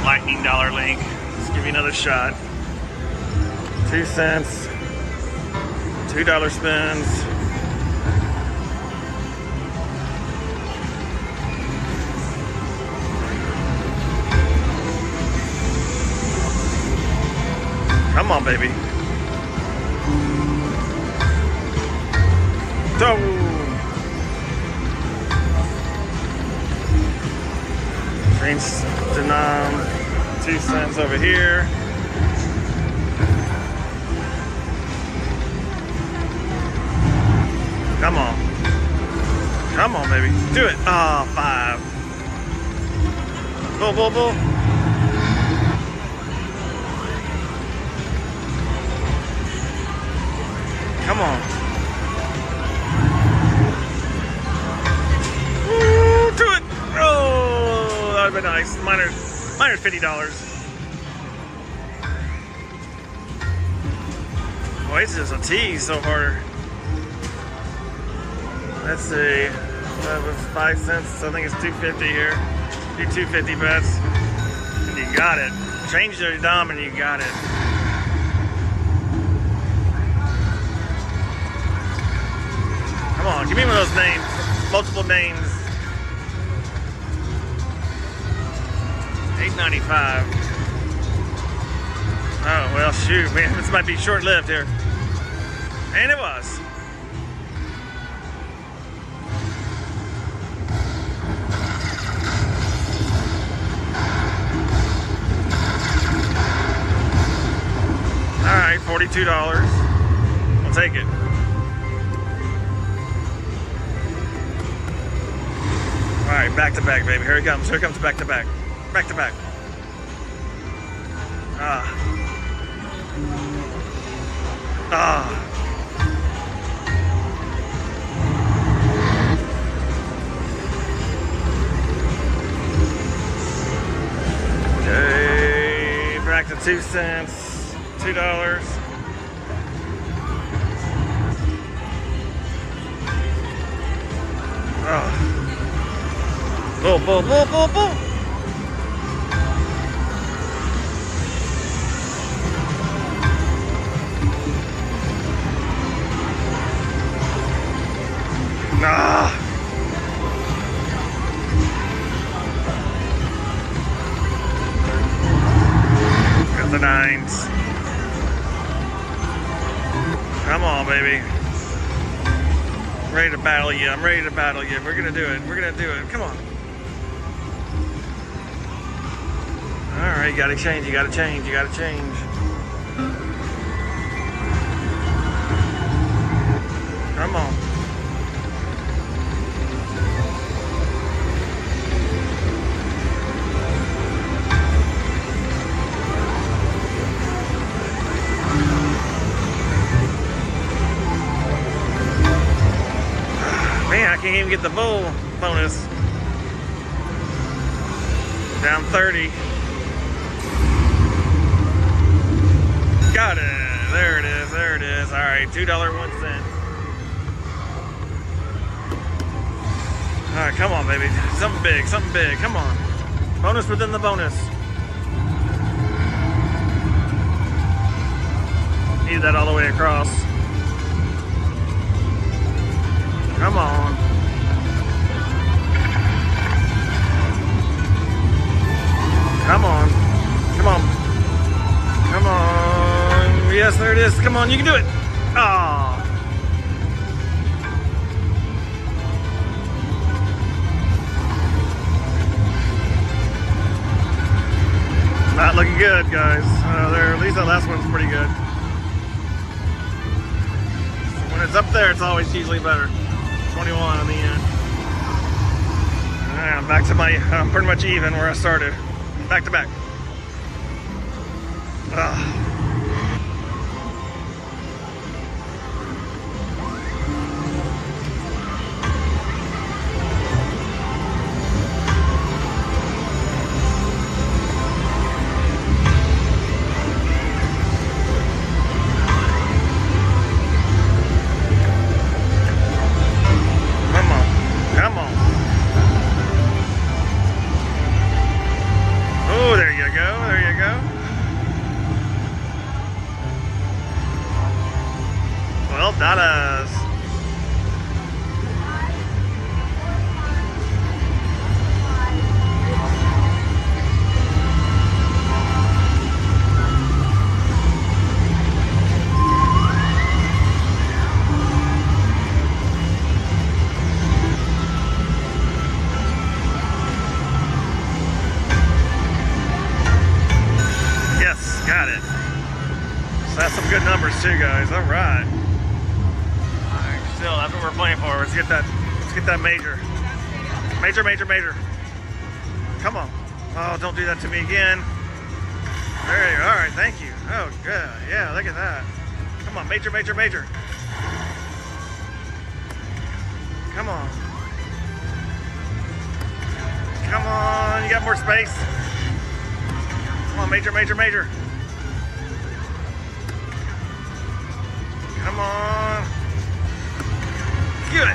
lightning dollar link. Let's give you another shot. 2 cents. $2 spins. Come on, baby. Go. Change denom. 2 cents over here. Come on. Come on, baby. Do it. Oh, 5. Bull, bull, bull. Come on. Ooh, do it. Oh, that would be nice. Minus $50. Boy, it's just a tease so far. Let's see. That was 5 cents. I think it's $2.50 here. Do $2.50 bets. And you got it. Change your dom and you got it. Come on, give me one of those names. Multiple names. $8.95. Oh, well, shoot, man. This might be short-lived here. And it was. All right, $42. I'll take it. All right, back to back, baby. Here it comes. Here comes back to back. Back to back. Okay, back to 2 cents. $2. Bull, bull, bull, bull, bull. Nah. Got the 9s. Come on, baby. I'm ready to battle you. I'm ready to battle you. We're gonna do it. We're gonna do it. Come on. All right, you gotta change. You gotta change. You gotta change. Come on. Man, I can't even get the bull bonus. Down 30. Got it. There it is. There it is. All right, $2.01. All right, come on, baby. Something big. Something big. Come on. Bonus within the bonus. Need that all the way across. Come on. Come on. Come on. Come on. Yes, there it is. Come on, you can do it. Oh. Not looking good, guys. There, at least that last one's pretty good. When it's up there, it's always usually better. 21 on the end. Alright, I'm back to my, I'm pretty much even where I started. Back to back. Come on. Oh, there you go. these two guys. All right. Still, that's what we're playing for. Let's get that major. Major. Come on. Oh, don't do that to me again. There you go. All right, thank you. Oh, good. Yeah, look at that. Come on, major. Come on. Come on, you got more space. Come on, major. Come on. Do it.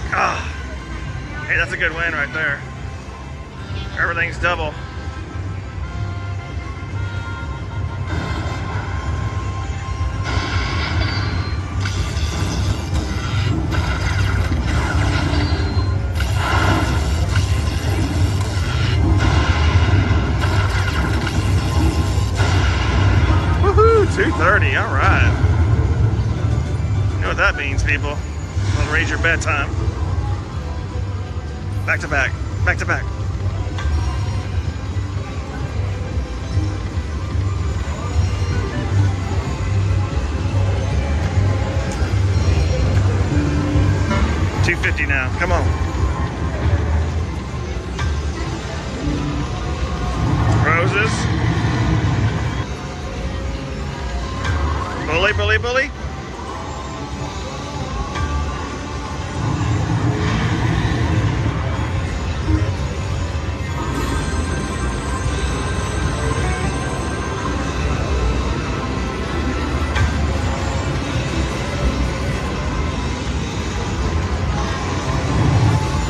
Ah. Hey, that's a good win right there. Everything's double. Woohoo, 230, all right. You know what that means, people. I'll raise your bedtime. Back to back. $250 now. Come on. Roses. Bully.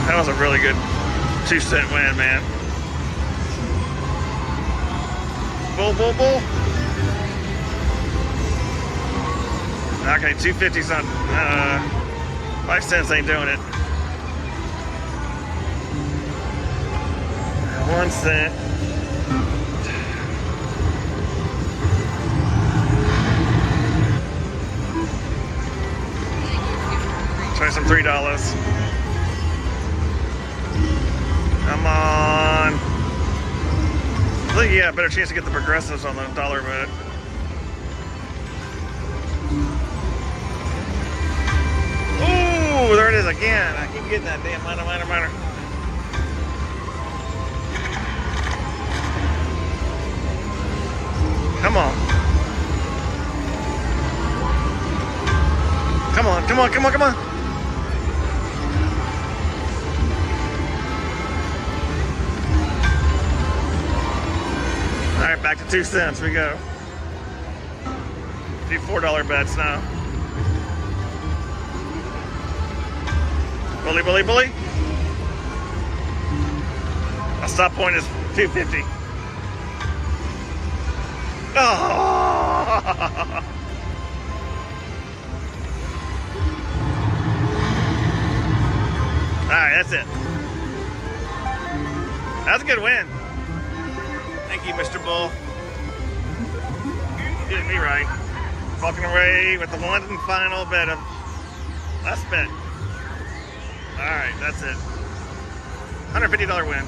That was a really good 2-cent win, man. Bull. Okay, 250's not, 5 cents ain't doing it. 1 cent. Try some $3. Come on. I think you got a better chance to get the progressives on the dollar bet. Ooh, there it is again. I keep getting that damn minor. Come on. All right, back to 2 cents we go. Do $4 bets now. Bully. My stop point is 250. Oh! Alright, that's it. That's a good win. Thank you, Mr. Bull. You did me right. Walking away with the one and final bet of last bet. Alright, that's it. $150 win.